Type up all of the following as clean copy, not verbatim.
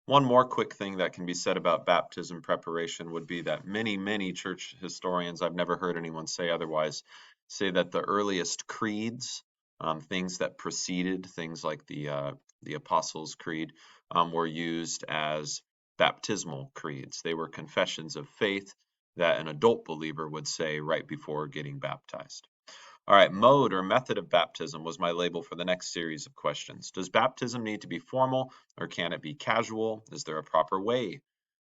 One more quick thing that can be said about baptism preparation would be that many church historians, I've never heard anyone say otherwise, say that the earliest creeds, things that preceded things like the Apostles' Creed, were used as baptismal creeds. They were confessions of faith that an adult believer would say right before getting baptized. All right, mode or method of baptism was my label for the next series of questions. Does baptism need to be formal or can it be casual? Is there a proper way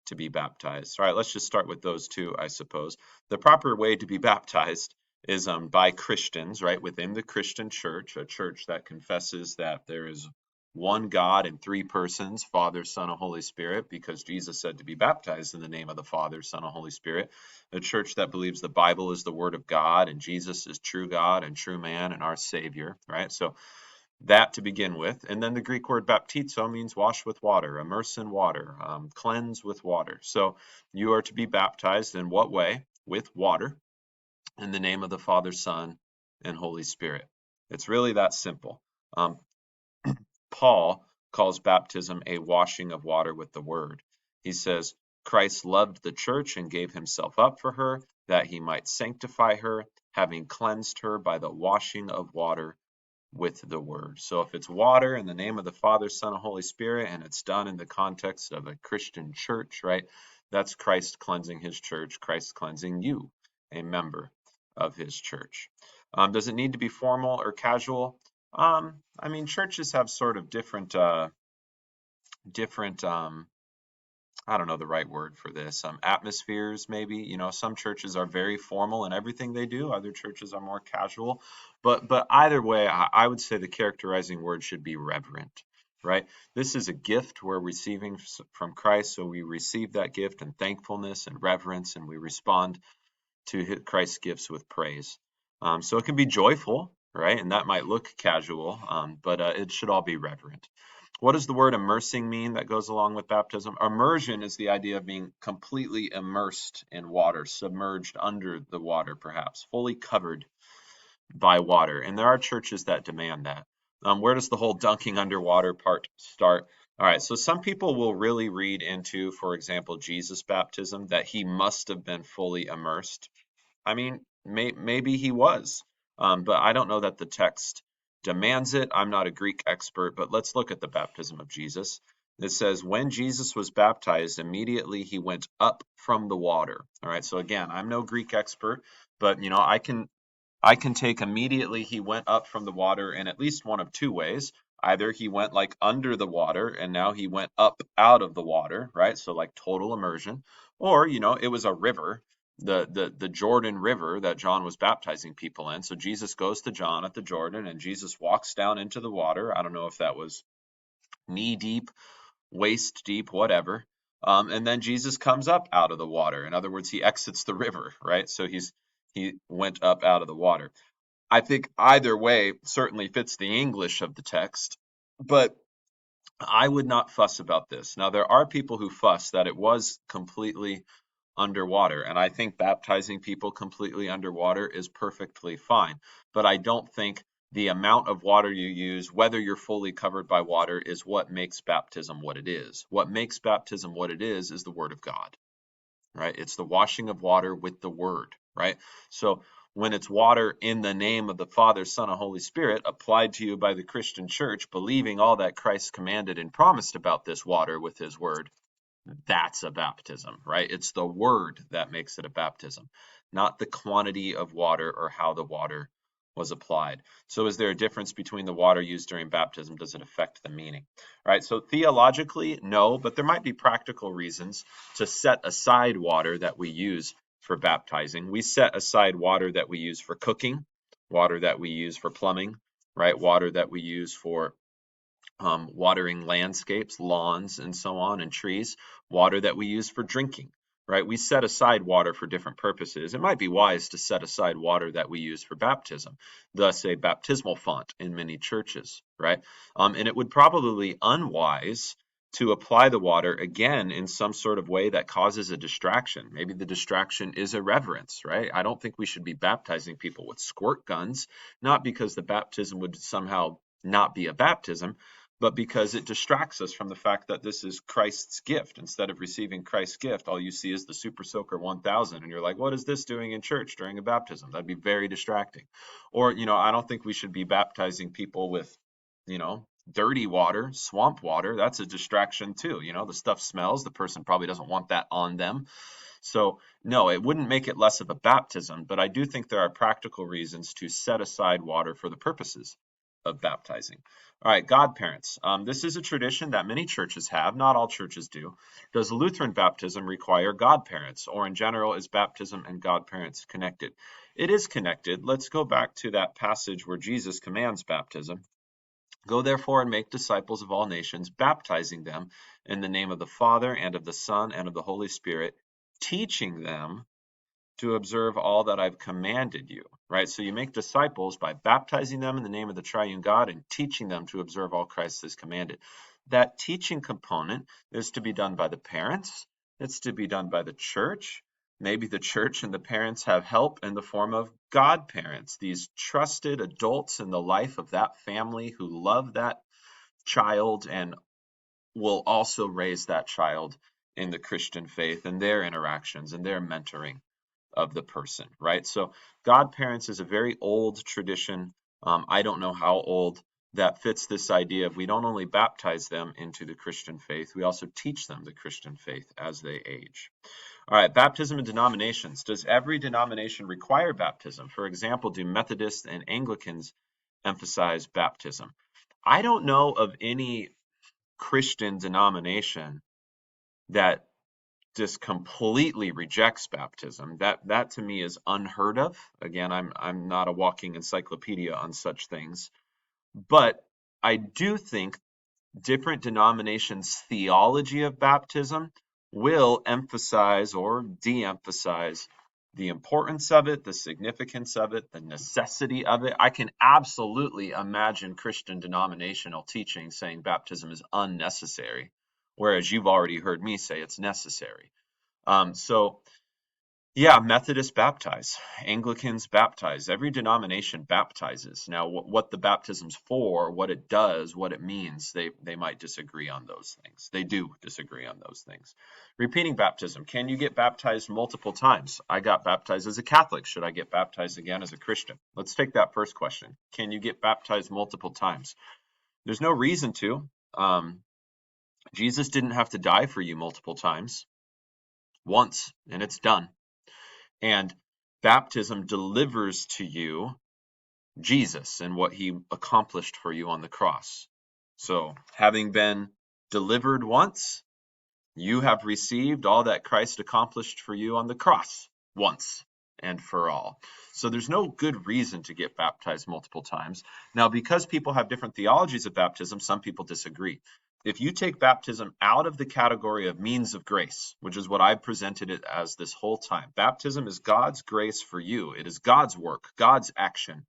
to be baptized? All right, let's just start with those two, I suppose. The proper way to be baptized is by Christians, right, within the Christian church, a church that confesses that there is one God in three persons, Father, Son, and Holy Spirit, because Jesus said to be baptized in the name of the Father, Son, and Holy Spirit. A church that believes the Bible is the Word of God and Jesus is true God and true man and our Savior, right? So that to begin with. And then the Greek word baptizo means wash with water, immerse in water, cleanse with water. So you are to be baptized in what way? With water in the name of the Father, Son, and Holy Spirit. It's really that simple. Um, Paul calls baptism a washing of water with the word. He says, Christ loved the church and gave himself up for her, that he might sanctify her, having cleansed her by the washing of water with the word. So if it's water in the name of the Father, Son, and Holy Spirit, and it's done in the context of a Christian church, right? That's Christ cleansing his church, Christ cleansing you, a member of his church. Does it need to be formal or casual? I mean, churches have sort of different I don't know the right word for this. Atmospheres, maybe. You know, some churches are very formal in everything they do. Other churches are more casual. But either way, I would say the characterizing word should be reverent, right? This is a gift we're receiving from Christ, so we receive that gift in thankfulness and reverence, and we respond to Christ's gifts with praise. So it can be joyful, right? And that might look casual, but it should all be reverent. What does the word immersing mean that goes along with baptism? Immersion is the idea of being completely immersed in water, submerged under the water, perhaps, fully covered by water. And there are churches that demand that. Where does the whole dunking underwater part start? All right, so some people will really read into, for example, Jesus' baptism, that he must have been fully immersed. I mean, maybe he was, but I don't know that the text demands it. I'm not a Greek expert, but let's look at the baptism of Jesus. It says, when Jesus was baptized, immediately he went up from the water. All right, so again, I'm no Greek expert, but you know, I can take immediately he went up from the water in at least one of two ways. Either he went like under the water and now he went up out of the water, right? So like total immersion. Or, you know, it was a river, the Jordan River that John was baptizing people in. So Jesus goes to John at the Jordan and Jesus walks down into the water. I don't know if that was knee deep, waist deep, whatever. And then Jesus comes up out of the water. In other words, he exits the river, right? So he went up out of the water. I think either way certainly fits the English of the text, but I would not fuss about this. Now, there are people who fuss that it was completely underwater, and I think baptizing people completely underwater is perfectly fine. But I don't think the amount of water you use, whether you're fully covered by water, is what makes baptism what it is. What makes baptism what it is the Word of God, right? It's the washing of water with the word, right? So when it's water in the name of the Father, Son, and Holy Spirit applied to you by the Christian church, believing all that Christ commanded and promised about this water with his word, that's a baptism, right? It's the word that makes it a baptism, not the quantity of water or how the water was applied. So is there a difference between the water used during baptism? Does it affect the meaning? All right, so theologically, no, but there might be practical reasons to set aside water that we use for baptizing. We set aside water that we use for cooking, water that we use for plumbing, right? Water that we use for watering landscapes, lawns, and so on, and trees, water that we use for drinking, right? We set aside water for different purposes. It might be wise to set aside water that we use for baptism, thus a baptismal font in many churches, right? And it would probably be unwise to apply the water again in some sort of way that causes a distraction. Maybe the distraction is irreverence, right? I don't think we should be baptizing people with squirt guns, not because the baptism would somehow not be a baptism, but because it distracts us from the fact that this is Christ's gift. Instead of receiving Christ's gift, all you see is the Super Soaker 1000, and you're like, what is this doing in church during a baptism? That'd be very distracting. Or, I don't think we should be baptizing people with, dirty water, swamp water. That's a distraction too. The stuff smells. The person probably doesn't want that on them. So, no, it wouldn't make it less of a baptism, but I do think there are practical reasons to set aside water for the purposes of baptizing. All right, godparents. This is a tradition that many churches have, not all churches do. Does Lutheran baptism require godparents, or in general, is baptism and godparents connected? It is connected. Let's go back to that passage where Jesus commands baptism. Go therefore and make disciples of all nations, baptizing them in the name of the Father and of the Son and of the Holy Spirit, teaching them to observe all that I've commanded you, right? So you make disciples by baptizing them in the name of the triune God and teaching them to observe all Christ has commanded. That teaching component is to be done by the parents. It's to be done by the church. Maybe the church and the parents have help in the form of godparents, these trusted adults in the life of that family who love that child and will also raise that child in the Christian faith and their interactions and their mentoring of the person, right? So godparents is a very old tradition. I don't know how old, that fits this idea of we don't only baptize them into the Christian faith, we also teach them the Christian faith as they age. All right, baptism in denominations. Does every denomination require baptism? For example, do Methodists and Anglicans emphasize baptism? I don't know of any Christian denomination that just completely rejects baptism. That to me is unheard of. Again, I'm not a walking encyclopedia on such things, but I do think different denominations' theology of baptism will emphasize or de-emphasize the importance of it, the significance of it, the necessity of it. I can absolutely imagine Christian denominational teaching saying baptism is unnecessary, whereas you've already heard me say it's necessary. So yeah, Methodists baptize, Anglicans baptize, every denomination baptizes. Now, what the baptism's for, what it does, what it means, they might disagree on those things. They do disagree on those things. Repeating baptism, can you get baptized multiple times? I got baptized as a Catholic. Should I get baptized again as a Christian? Let's take that first question. Can you get baptized multiple times? There's no reason to. Jesus didn't have to die for you multiple times. Once, and it's done. And baptism delivers to you Jesus and what he accomplished for you on the cross. So, having been delivered once, you have received all that Christ accomplished for you on the cross once and for all. So there's no good reason to get baptized multiple times. Now, because people have different theologies of baptism, some people disagree. If you take baptism out of the category of means of grace, which is what I've presented it as this whole time, baptism is God's grace for you. It is God's work, God's action,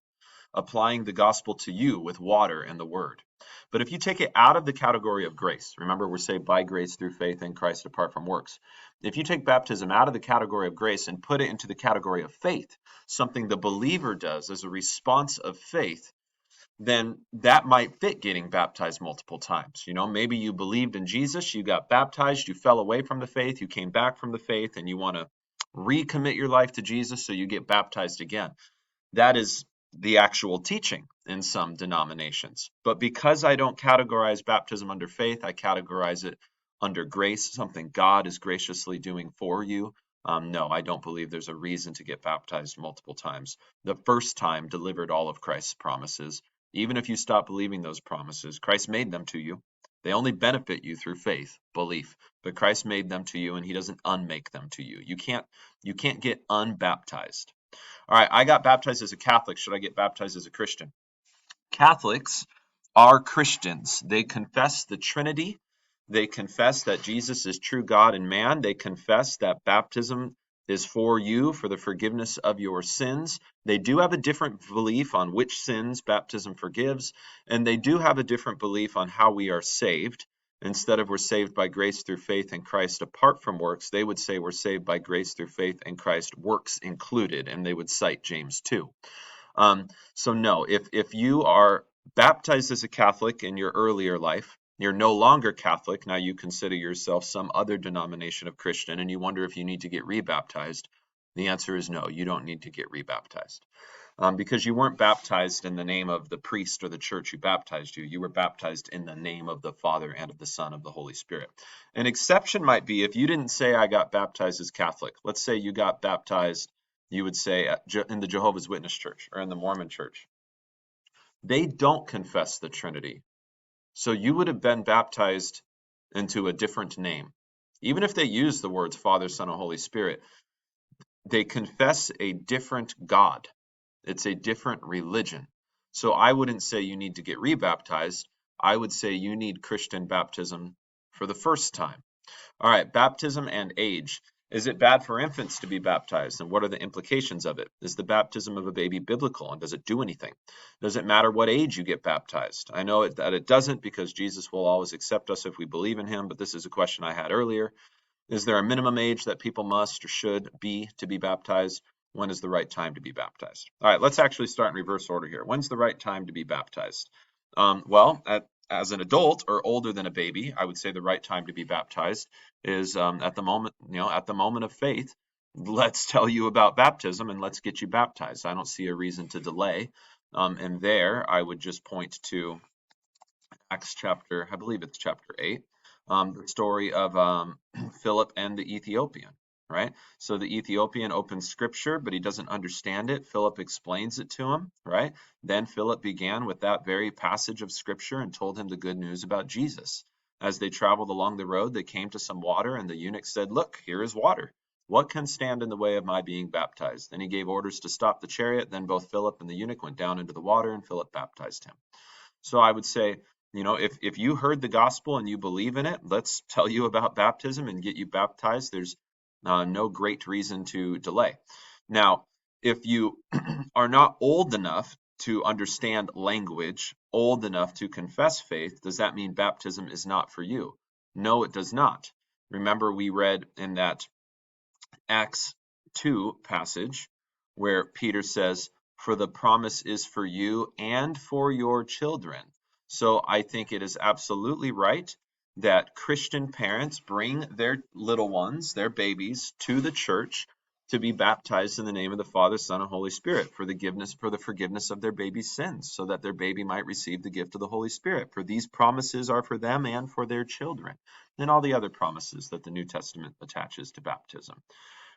applying the gospel to you with water and the word. But if you take it out of the category of grace, remember we're saved by grace through faith in Christ apart from works. If you take baptism out of the category of grace and put it into the category of faith, something the believer does as a response of faith, then that might fit getting baptized multiple times. Maybe you believed in Jesus, you got baptized, you fell away from the faith, you came back from the faith, and you want to recommit your life to Jesus, so you get baptized again. That is the actual teaching in some denominations. But because I don't categorize baptism under faith, I categorize it under grace, something God is graciously doing for you. No, I don't believe there's a reason to get baptized multiple times. The first time delivered all of Christ's promises. Even if you stop believing those promises, Christ made them to you. They only benefit you through faith, belief, but Christ made them to you and he doesn't unmake them to you. You can't get unbaptized. All right, I got baptized as a Catholic. Should I get baptized as a Christian? Catholics are Christians. They confess the Trinity. They confess that Jesus is true God and man. They confess that baptism is for you for the forgiveness of your sins. They do have a different belief on which sins baptism forgives, and they do have a different belief on how we are saved. Instead of we're saved by grace through faith in Christ apart from works, they would say we're saved by grace through faith in Christ, works included, and they would cite James 2. So no, if you are baptized as a Catholic in your earlier life, you're no longer Catholic, now you consider yourself some other denomination of Christian, and you wonder if you need to get rebaptized, the answer is no, you don't need to get rebaptized. Because you weren't baptized in the name of the priest or the church who baptized you. You were baptized in the name of the Father and of the Son of the Holy Spirit. An exception might be if you didn't say, I got baptized as Catholic. Let's say you got baptized, you would say, in the Jehovah's Witness Church or in the Mormon Church. They don't confess the Trinity. So you would have been baptized into a different name. Even if they use the words Father, Son, and Holy Spirit, they confess a different God. It's a different religion. So I wouldn't say you need to get rebaptized. I would say you need Christian baptism for the first time. All right, baptism and age. Is it bad for infants to be baptized? And what are the implications of it? Is the baptism of a baby biblical? And does it do anything? Does it matter what age you get baptized? I know that it doesn't, because Jesus will always accept us if we believe in him, but this is a question I had earlier. Is there a minimum age that people must or should be to be baptized? When is the right time to be baptized? All right, let's actually start in reverse order here. When's the right time to be baptized? Well, as an adult or older than a baby, I would say the right time to be baptized is at the moment, at the moment of faith. Let's tell you about baptism and let's get you baptized. I don't see a reason to delay. And there, I would just point to Acts chapter, I believe it's chapter 8, the story of Philip and the Ethiopian, right? So the Ethiopian opens scripture, but he doesn't understand it. Philip explains it to him, right? Then Philip began with that very passage of scripture and told him the good news about Jesus. As they traveled along the road, they came to some water, and the eunuch said, Look, here is water. What can stand in the way of my being baptized? Then he gave orders to stop the chariot. Then both Philip and the eunuch went down into the water, and Philip baptized him. So I would say, if you heard the gospel and you believe in it, let's tell you about baptism and get you baptized. There's no great reason to delay. Now, if you are not old enough to understand language, old enough to confess faith, does that mean baptism is not for you? No, it does not. Remember, we read in that Acts 2 passage where Peter says, For the promise is for you and for your children. So I think it is absolutely right that Christian parents bring their little ones, their babies, to the church to be baptized in the name of the Father, Son, and Holy Spirit for the forgiveness of their baby's sins, so that their baby might receive the gift of the Holy Spirit. For these promises are for them and for their children, and all the other promises that the New Testament attaches to baptism,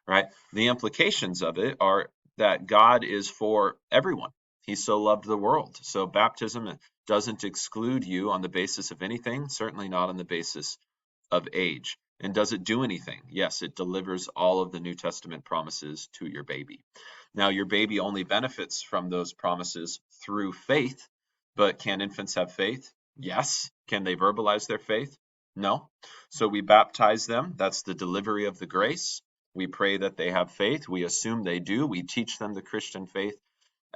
right? The implications of it are that God is for everyone. He so loved the world. So baptism doesn't exclude you on the basis of anything, certainly not on the basis of age. And does it do anything? Yes, it delivers all of the New Testament promises to your baby. Now, your baby only benefits from those promises through faith, but can infants have faith? Yes. Can they verbalize their faith? No. So we baptize them. That's the delivery of the grace. We pray that they have faith. We assume they do. We teach them the Christian faith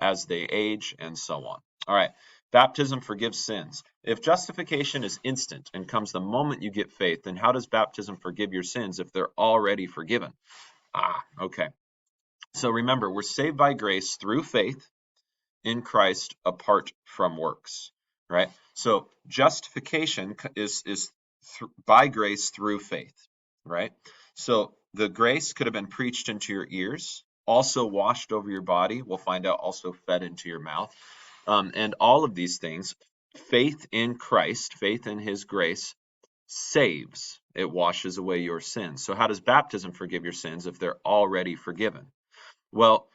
as they age, and so on. All right. Baptism forgives sins. If justification is instant and comes the moment you get faith, then how does baptism forgive your sins if they're already forgiven? Okay. So remember, we're saved by grace through faith in Christ apart from works, right? So justification is by grace through faith, right? So the grace could have been preached into your ears, also washed over your body. We'll find out also fed into your mouth. And all of these things, faith in Christ, faith in his grace saves. It washes away your sins. So how does baptism forgive your sins if they're already forgiven? Well,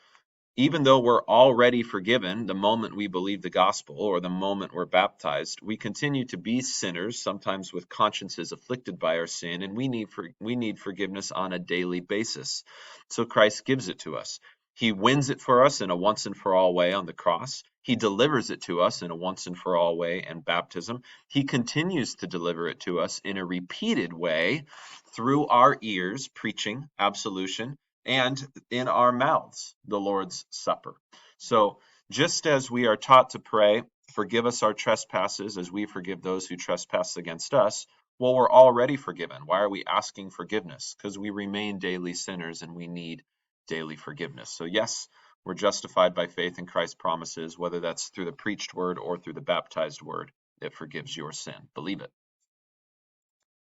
even though we're already forgiven the moment we believe the gospel or the moment we're baptized, we continue to be sinners, sometimes with consciences afflicted by our sin, and we need forgiveness on a daily basis. So Christ gives it to us. He wins it for us in a once and for all way on the cross. He delivers it to us in a once and for all way in baptism. He continues to deliver it to us in a repeated way through our ears, preaching, absolution, and in our mouths, the Lord's Supper. So just as we are taught to pray, forgive us our trespasses as we forgive those who trespass against us, well, we're already forgiven. Why are we asking forgiveness? Because we remain daily sinners and we need daily forgiveness. So yes, We're justified by faith in Christ's promises, whether that's through the preached word or through the baptized word. It forgives your sin. Believe it.